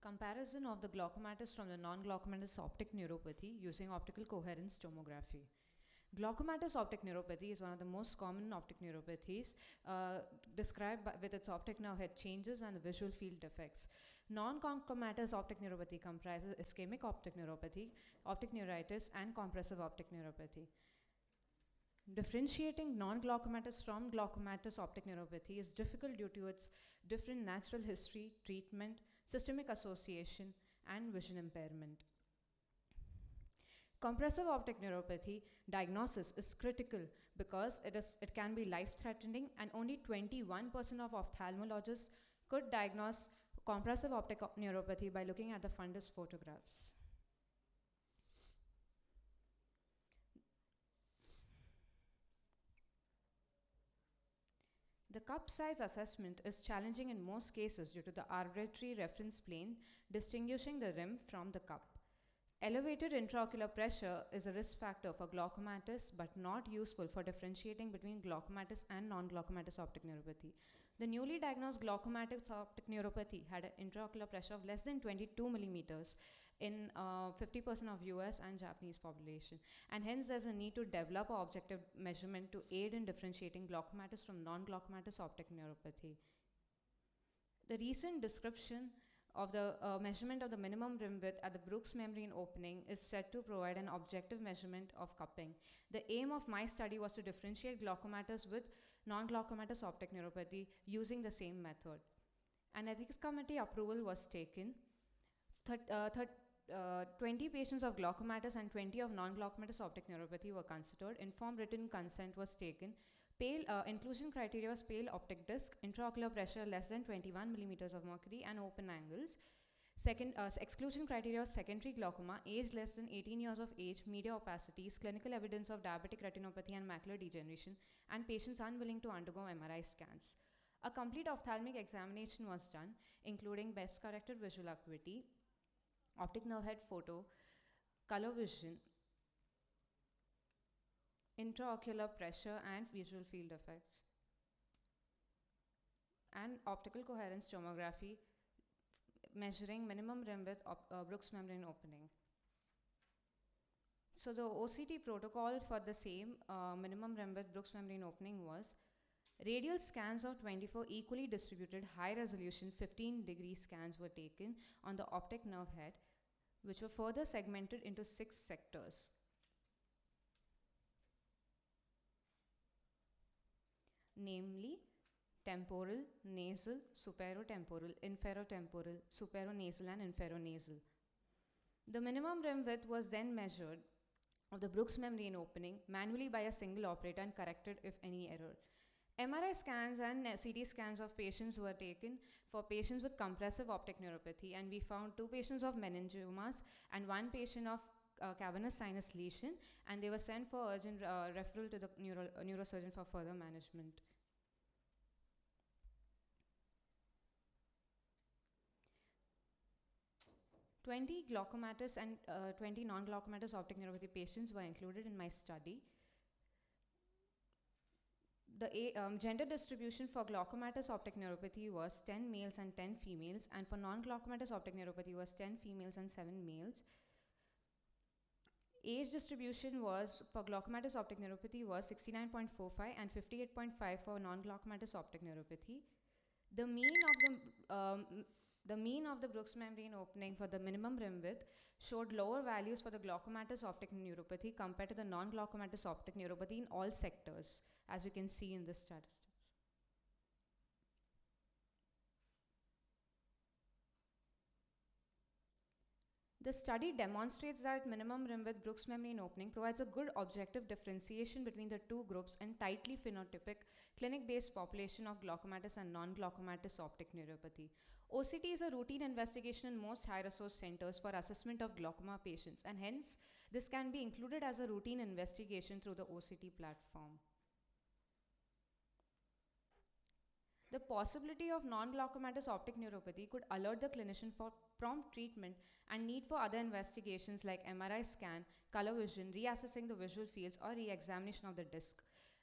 Comparison of the glaucomatous from the non-glaucomatous optic neuropathy using optical coherence tomography. Glaucomatous optic neuropathy is one of the most common optic neuropathies described with its optic nerve head changes and the visual field defects. Non-glaucomatous optic neuropathy comprises ischemic optic neuropathy, optic neuritis, and compressive optic neuropathy. Differentiating non-glaucomatous from glaucomatous optic neuropathy is difficult due to its different natural history, treatment, systemic association, and vision impairment. Compressive optic neuropathy diagnosis is critical because it can be life-threatening, and only 21% of ophthalmologists could diagnose compressive optic neuropathy by looking at the fundus photographs. The cup size assessment is challenging in most cases due to the arbitrary reference plane distinguishing the rim from the cup. Elevated intraocular pressure is a risk factor for glaucomatous but not useful for differentiating between glaucomatous and non-glaucomatous optic neuropathy. The newly diagnosed glaucomatous optic neuropathy had an intraocular pressure of less than 22 millimeters in 50% of US and Japanese population, and hence there's a need to develop an objective measurement to aid in differentiating glaucomatous from non-glaucomatous optic neuropathy. The recent description of the measurement of the minimum rim width at the Brooks membrane opening is said to provide an objective measurement of cupping. The aim of my study was to differentiate glaucomatous with non-glaucomatous optic neuropathy using the same method. An ethics committee approval was taken. 20 patients of glaucomatous and 20 of non-glaucomatous optic neuropathy were considered. Informed written consent was taken. Inclusion criteria was pale optic disc, intraocular pressure less than 21 millimeters of mercury, and open angles. Exclusion criteria was secondary glaucoma, age less than 18 years of age, media opacities, clinical evidence of diabetic retinopathy and macular degeneration, and patients unwilling to undergo MRI scans. A complete ophthalmic examination was done, including best corrected visual acuity, optic nerve head photo, color vision, intraocular pressure and visual field effects, and optical coherence tomography measuring minimum rim width Brooks membrane opening. So the OCT protocol for the same minimum rim width Brooks membrane opening was radial scans of 24 equally distributed high-resolution 15-degree scans were taken on the optic nerve head, which were further segmented into 6 sectors. Namely, temporal, nasal, superotemporal, inferotemporal, superonasal, and inferonasal. The minimum rim width was then measured of the Brooks membrane opening manually by a single operator and corrected if any error. MRI scans and CT scans of patients were taken for patients with compressive optic neuropathy, and we found 2 patients of meningiomas and 1 patient of cavernous sinus lesion, and they were sent for urgent referral to the neurosurgeon for further management. Twenty glaucomatous and 20 non-glaucomatous optic neuropathy patients were included in my study. The gender distribution for glaucomatous optic neuropathy was 10 males and 10 females, and for non-glaucomatous optic neuropathy was 10 females and 7 males. Age distribution was for glaucomatous optic neuropathy was 69.45 and 58.5 for non-glaucomatous optic neuropathy. The mean of the Brooks membrane opening for the minimum rim width showed lower values for the glaucomatous optic neuropathy compared to the non-glaucomatous optic neuropathy in all sectors, as you can see in this statistics. The study demonstrates that minimum rim width Brooks membrane opening provides a good objective differentiation between the 2 groups in tightly phenotypic clinic-based population of glaucomatous and non-glaucomatous optic neuropathy. OCT is a routine investigation in most high-resource centers for assessment of glaucoma patients, and hence this can be included as a routine investigation through the OCT platform. The possibility of non-glaucomatous optic neuropathy could alert the clinician for prompt treatment and need for other investigations like MRI scan, color vision, reassessing the visual fields, or re-examination of the disc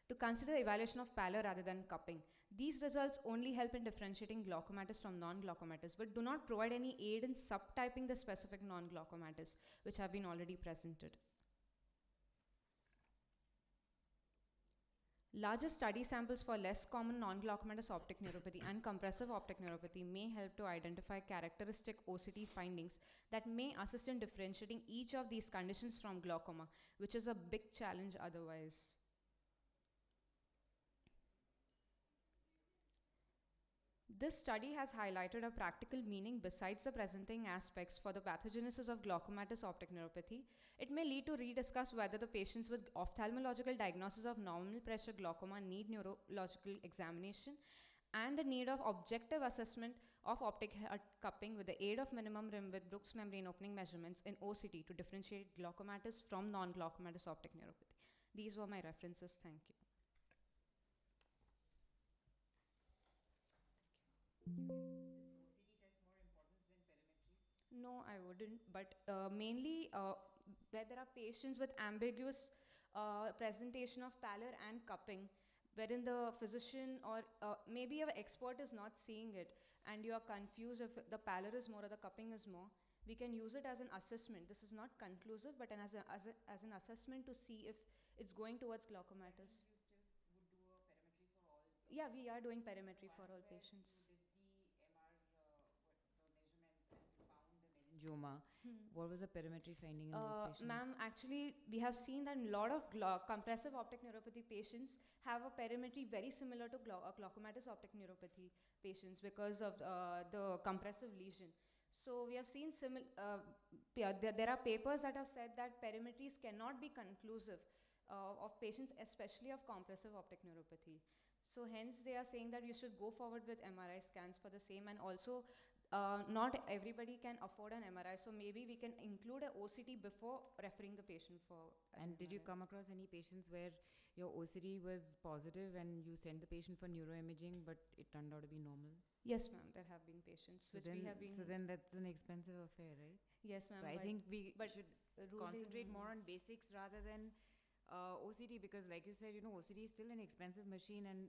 to consider evaluation of pallor rather than cupping. These results only help in differentiating glaucomatous from non-glaucomatous, but do not provide any aid in subtyping the specific non-glaucomatous, which have been already presented. Larger study samples for less common non-glaucomatous optic neuropathy and compressive optic neuropathy may help to identify characteristic OCT findings that may assist in differentiating each of these conditions from glaucoma, which is a big challenge otherwise. This study has highlighted a practical meaning besides the presenting aspects for the pathogenesis of glaucomatous optic neuropathy. It may lead to rediscuss whether the patients with ophthalmological diagnosis of normal pressure glaucoma need neurological examination and the need of objective assessment of optic cupping with the aid of minimum rim with Brooks membrane opening measurements in OCT to differentiate glaucomatous from non-glaucomatous optic neuropathy. These were my references. Thank you. Is OCT test more importance than perimetry? No, I wouldn't. But mainly where there are patients with ambiguous presentation of pallor and cupping, wherein the physician or maybe your expert is not seeing it and you are confused if the pallor is more or the cupping is more, we can use it as an assessment. This is not conclusive, but as an assessment to see if it's going towards glaucomatous. You still would do a perimetry for all? Yeah, we are doing perimetry for all Once where patients. you did the measurements and you found the meningioma, Hmm. what was the perimetry finding in those patients? Ma'am, actually, we have seen that a lot of compressive optic neuropathy patients have a perimetry very similar to glaucomatous optic neuropathy patients because of the compressive lesion. So we have seen there are papers that have said that perimetries cannot be conclusive of patients, especially of compressive optic neuropathy. So hence they are saying that you should go forward with MRI scans for the same, and also not everybody can afford an MRI, so maybe we can include a OCT before referring the patient for And did you MRI. come across any patients where your OCD was positive and you sent the patient for neuroimaging, but it turned out to be normal? Yes, ma'am, there have been patients So which we have been. then that's an expensive affair, right? Yes, ma'am. So I think we but should ruling, concentrate more on basics rather than OCD, because like you said, OCD is still an expensive machine, and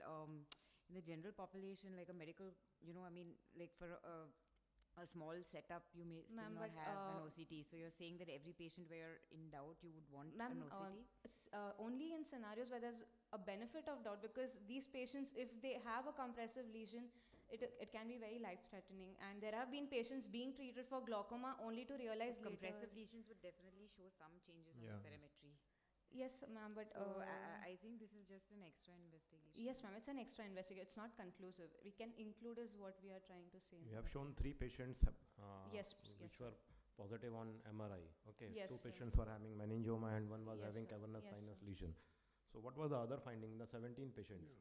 in the general population, like a medical, I mean, like for a small setup, you may still Ma'am, not but have an OCT. So you're saying that every patient where in doubt, you would want ma'am, an OCT? it's only in scenarios where there's a benefit of doubt, because these patients, if they have a compressive lesion, it can be very life-threatening. And there have been patients being treated for glaucoma only to realize So later. compressive lesions would definitely show some changes on the perimetry. Yes, ma'am, but So I think this is just an extra investigation. yes, ma'am, it's an extra investigation. It's not conclusive. We can include is what we are trying to say. We have shown 3 patients Yes, which yes, were positive on MRI. Okay, Yes, 2 sir. patients were having meningioma and one was Yes, having sir. cavernous Yes, sinus sir. lesion. So what was the other finding in the 17 patients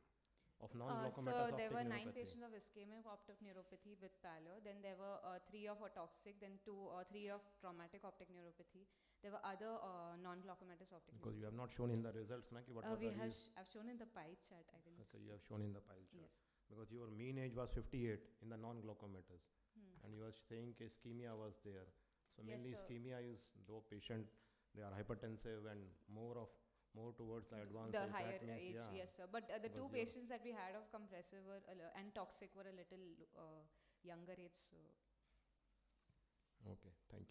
of So non-glaucomatous there optic were 9 neuropathy? patients of ischemic optic neuropathy with pallor. Then there were 3 of otoxic, then 2 or 3 of traumatic optic neuropathy. There were other non-glaucomatous optic Because you neuropathy. have not shown in the results, na, ki what were the I've shown in the pie chart. I didn't. Okay, you have shown in the pile chart. Yes. Because your mean age was 58 in the non-glaucomatous. Hmm. And you are saying ischemia was there. So Yes, mainly sir. ischemia is though patient, they are hypertensive and more towards the advanced The age. higher That means, age, yeah. yes, sir. But the 2 Because your- patients that we had of compressive and toxic were a little younger age. So Okay, thank you.